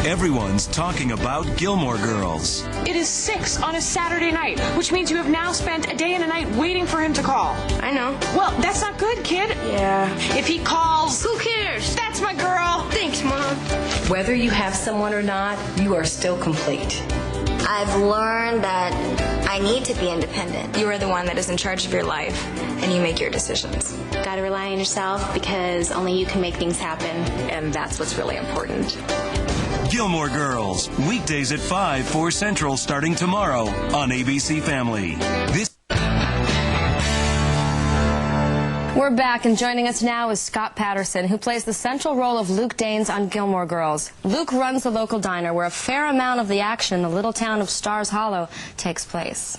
Everyone's talking about Gilmore Girls. It is 6 on a Saturday night, which means you have now spent a day and a night waiting for him to call. I know. Well, that's not good, kid. Yeah. If he calls... Who cares? That's my girl. Thanks, Mom. Whether you have someone or not, you are still complete. I've learned that I need to be independent. You are the one that is in charge of your life, and you make your decisions. Gotta rely on yourself because only you can make things happen, and that's what's really important. Gilmore Girls, weekdays at 5, 4 Central, starting tomorrow on ABC Family. We're back, and joining us now is Scott Patterson, who plays the central role of Luke Danes on Gilmore Girls. Luke runs the local diner where a fair amount of the action in the little town of Stars Hollow takes place.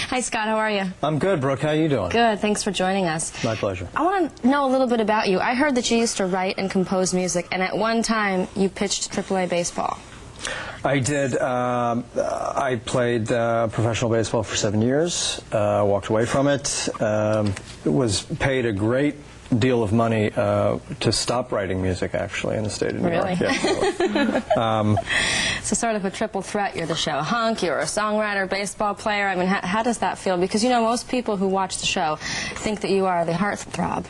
Hi, Scott. How are you? I'm good, Brooke. How are you doing? Good. Thanks for joining us. My pleasure. I want to know a little bit about you. I heard that you used to write and compose music, and at one time you pitched AAA baseball. I did. I played professional baseball for 7 years, walked away from it, was paid a great deal of money to stop writing music, actually, in the state of New York. Yeah. So sort of a triple threat. You're the show hunk, you're a songwriter, baseball player. I mean, how does that feel? Because, you know, most people who watch the show think that you are the heartthrob.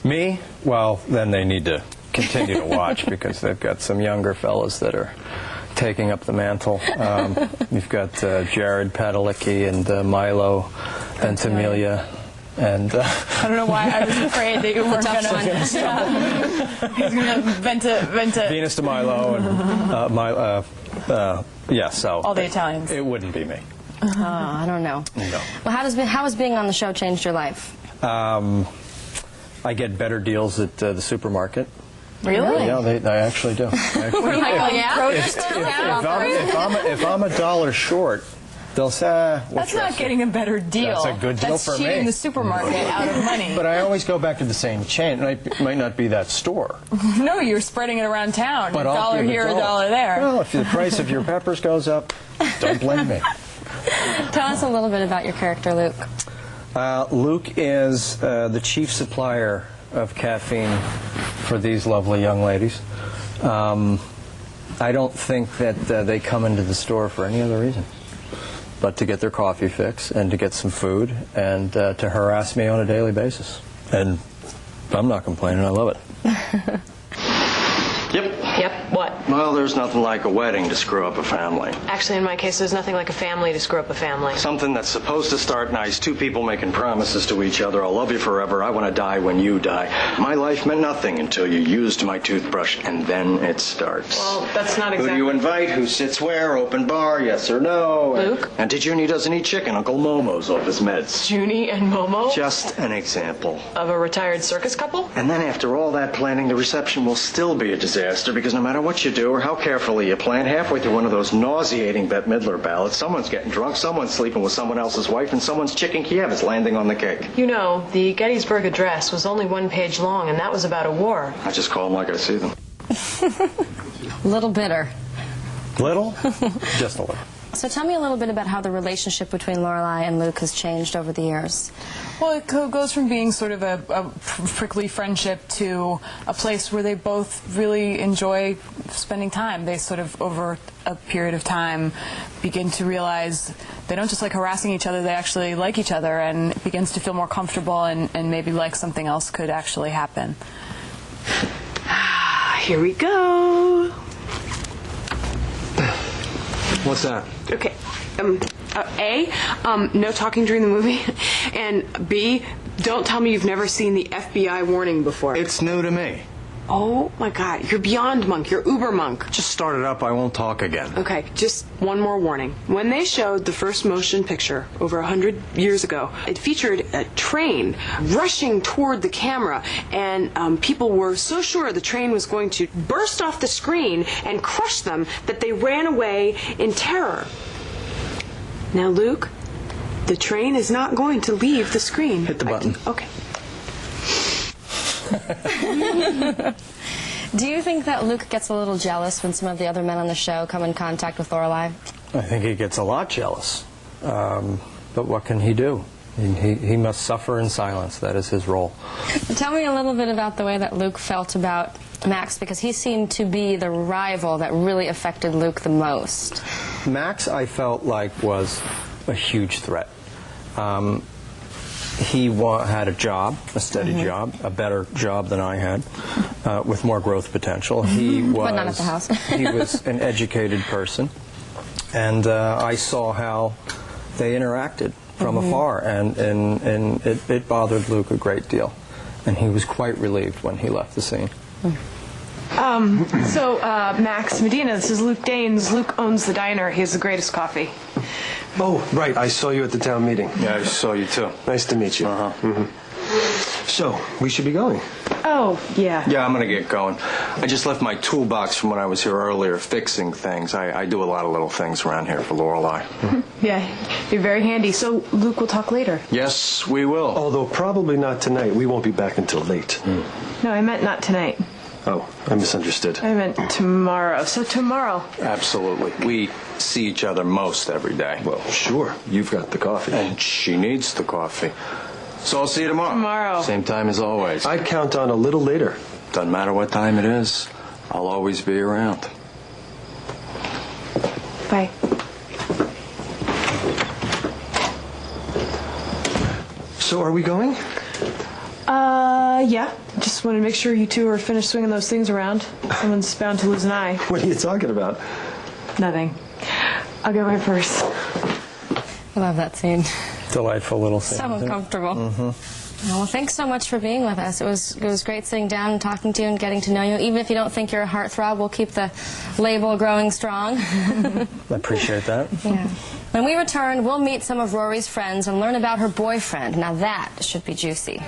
Me? Well, then they need to continue to watch because they've got some younger fellas that are taking up the mantle. You've got Jared Padalecki and Milo Ventimiglia. And I don't know why I was afraid that you weren't going to. He's going to Venta. Venus de Milo and yeah. So all the Italians. It wouldn't be me. I don't know. No. Well, how has being on the show changed your life? I get better deals at the supermarket. Really? Yeah, I actually do. If I'm $1 short, they'll say, that's not getting a better deal. That's a good deal for me. That's cheating the supermarket out of money. But I always go back to the same chain. It might not be that store. No, you're spreading it around town. But a dollar here, a dollar there. Well, if the price of your peppers goes up, don't blame me. Tell us a little bit about your character, Luke. Luke is the chief supplier of caffeine for these lovely young ladies. I don't think that they come into the store for any other reason but to get their coffee fix and to get some food and to harass me on a daily basis. And I'm not complaining. I love it. Yep, what? Well, there's nothing like a wedding to screw up a family. Actually, in my case, there's nothing like a family to screw up a family. Something that's supposed to start nice, two people making promises to each other. I'll love you forever. I want to die when you die. My life meant nothing until you used my toothbrush, and then it starts. Well, that's not exactly... Who do you invite? Who sits where? Open bar? Yes or no? Luke? And did Junie doesn't eat chicken? Uncle Momo's off his meds. Junie and Momo? Just an example. Of a retired circus couple? And then after all that planning, the reception will still be a disaster because no matter what you do or how carefully you plan, halfway through one of those nauseating Bette Midler ballads, someone's getting drunk, someone's sleeping with someone else's wife, and someone's chicken Kiev is landing on the cake. You know, the Gettysburg Address was only 1 page long, and that was about a war. I just call them like I see them. Little bitter. Little? Just a little. So tell me a little bit about how the relationship between Lorelai and Luke has changed over the years. Well, it goes from being sort of a prickly friendship to a place where they both really enjoy spending time. They sort of, over a period of time, begin to realize they don't just like harassing each other, they actually like each other, and it begins to feel more comfortable and maybe like something else could actually happen. Here we go. What's that? Okay. A, no talking during the movie, and B, don't tell me you've never seen the FBI warning before. It's new to me. Oh my God, you're beyond monk, you're uber monk. Just start it up, I won't talk again. Okay, just one more warning. When they showed the first motion picture over 100 years ago, it featured a train rushing toward the camera, and people were so sure the train was going to burst off the screen and crush them that they ran away in terror. Now, Luke, the train is not going to leave the screen. Hit the button. Okay. Do you think that Luke gets a little jealous when some of the other men on the show come in contact with Lorelai? I think he gets a lot jealous. But what can he do? He must suffer in silence. That is his role. Tell me a little bit about the way that Luke felt about Max, because he seemed to be the rival that really affected Luke the most. Max, I felt like, was a huge threat. He had a job, a steady job, a better job than I had, with more growth potential. He was, but not at the house. He was an educated person, and I saw how they interacted from afar, and it bothered Luke a great deal, and he was quite relieved when he left the scene. Max Medina, this is Luke Danes. Luke owns the diner. He has the greatest coffee. Oh, right. I saw you at the town meeting. Yeah, I saw you too. Nice to meet you. So, we should be going. Oh, yeah. Yeah, I'm going to get going. I just left my toolbox from when I was here earlier fixing things. I do a lot of little things around here for Lorelei. Yeah, you're very handy. So, Luke, we'll talk later. Yes, we will. Although probably not tonight. We won't be back until late. No, I meant not tonight. Oh, I misunderstood. I meant tomorrow. So tomorrow. Absolutely. We see each other most every day. Well, sure. You've got the coffee. And she needs the coffee. So I'll see you tomorrow. Tomorrow. Same time as always. I'd count on a little later. Doesn't matter what time it is. I'll always be around. Bye. So are we going? Yeah. Just want to make sure you two are finished swinging those things around. Someone's bound to lose an eye. What are you talking about? Nothing. I'll get my purse. I love that scene. Delightful little scene. So uncomfortable. Well, thanks so much for being with us. It was great sitting down and talking to you and getting to know you. Even if you don't think you're a heartthrob, we'll keep the label growing strong. I appreciate that. Yeah. When we return, we'll meet some of Rory's friends and learn about her boyfriend. Now that should be juicy.